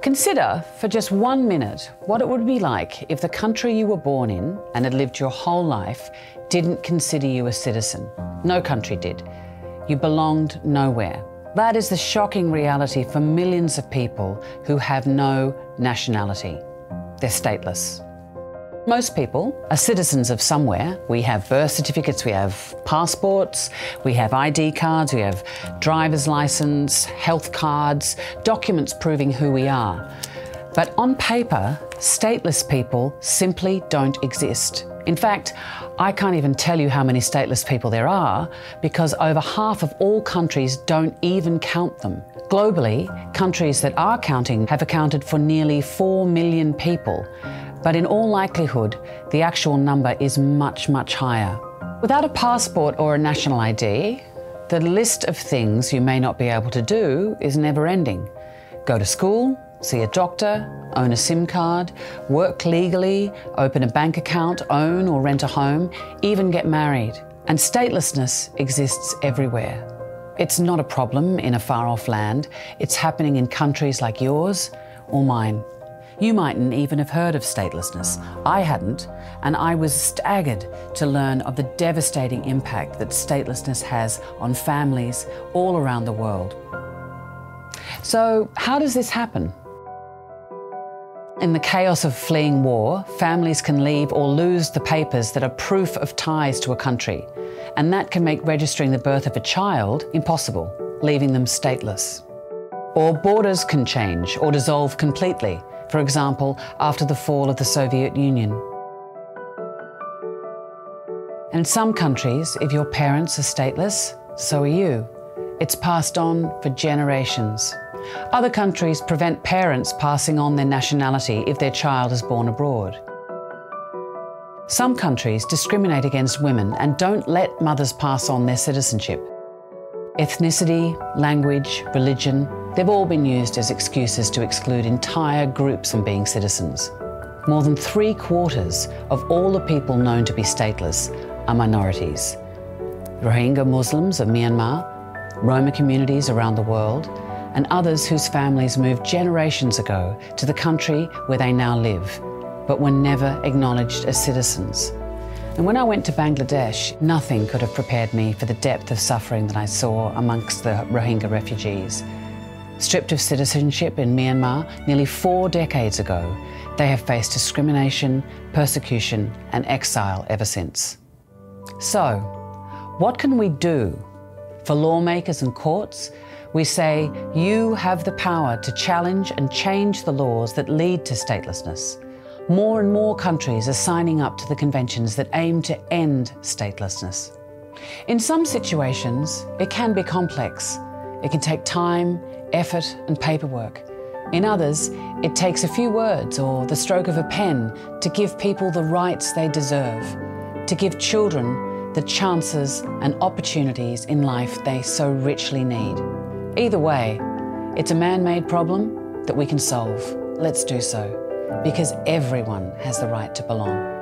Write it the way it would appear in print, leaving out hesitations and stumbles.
Consider for just 1 minute what it would be like if the country you were born in and had lived your whole life didn't consider you a citizen. No country did. You belonged nowhere. That is the shocking reality for millions of people who have no nationality. They're stateless. Most people are citizens of somewhere. We have birth certificates, we have passports, we have ID cards, we have driver's license, health cards, documents proving who we are. But on paper, stateless people simply don't exist. In fact, I can't even tell you how many stateless people there are because over half of all countries don't even count them. Globally, countries that are counting have accounted for nearly 4 million people. But in all likelihood, the actual number is much, much higher. Without a passport or a national ID, the list of things you may not be able to do is never ending. Go to school, see a doctor, own a SIM card, work legally, open a bank account, own or rent a home, even get married. And statelessness exists everywhere. It's not a problem in a far-off land. It's happening in countries like yours or mine. You mightn't even have heard of statelessness. I hadn't, and I was staggered to learn of the devastating impact that statelessness has on families all around the world. So, how does this happen? In the chaos of fleeing war, families can leave or lose the papers that are proof of ties to a country, and that can make registering the birth of a child impossible, leaving them stateless. Or borders can change or dissolve completely. For example, after the fall of the Soviet Union. And in some countries, if your parents are stateless, so are you. It's passed on for generations. Other countries prevent parents passing on their nationality if their child is born abroad. Some countries discriminate against women and don't let mothers pass on their citizenship. Ethnicity, language, religion, they've all been used as excuses to exclude entire groups from being citizens. More than 3/4 of all the people known to be stateless are minorities. Rohingya Muslims of Myanmar, Roma communities around the world, and others whose families moved generations ago to the country where they now live, but were never acknowledged as citizens. And when I went to Bangladesh, nothing could have prepared me for the depth of suffering that I saw amongst the Rohingya refugees. Stripped of citizenship in Myanmar nearly 4 decades ago, they have faced discrimination, persecution, and exile ever since. So, what can we do? For lawmakers and courts, we say, you have the power to challenge and change the laws that lead to statelessness. More and more countries are signing up to the conventions that aim to end statelessness. In some situations, it can be complex. It can take time, effort, and paperwork. In others, it takes a few words or the stroke of a pen to give people the rights they deserve, to give children the chances and opportunities in life they so richly need. Either way, it's a man-made problem that we can solve. Let's do so, because everyone has the right to belong.